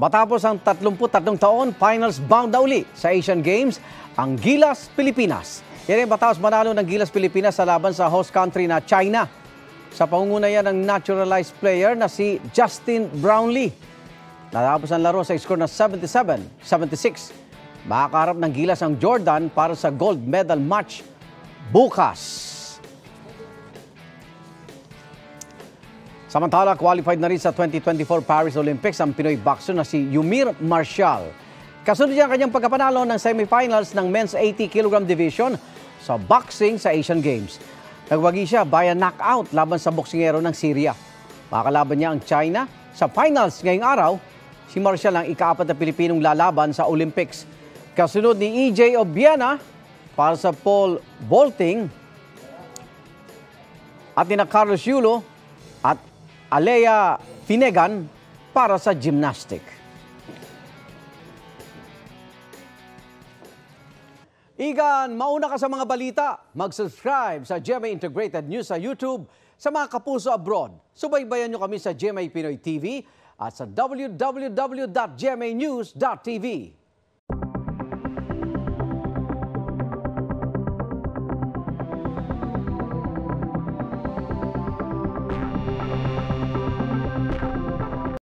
Matapos ang 33 taon, finals bound na uli sa Asian Games ang Gilas Pilipinas. Yan ay matapos manalo ng Gilas Pilipinas sa laban sa host country na China. Sa pangunguna yan ng naturalized player na si Justin Brownlee. Natapos ang laro sa score na 77-76. Makakaharap ng Gilas ang Jordan para sa gold medal match bukas. Samantala, qualified na rin sa 2024 Paris Olympics ang Pinoy boxer na si Yumir Marcial. Kasunod niya ang kanyang pagkapanalo ng semifinals ng men's 80 kg division sa boxing sa Asian Games. Nagwagi siya via knockout laban sa boksingero ng Syria. Makakalaban niya ang China sa finals ngayong araw. Si Marcial ang ika-4 na Pilipinong lalaban sa Olympics. Kasunod ni EJ Obiena para sa pole vaulting at ni Carlos Yulo at Alea Finegan para sa gymnastic. Igan, mauna ka sa mga balita. Mag-subscribe sa GMA Integrated News sa YouTube. Sa mga kapuso abroad, subaybayan nyo kami sa GMA Pinoy TV at sa www.gmanews.tv.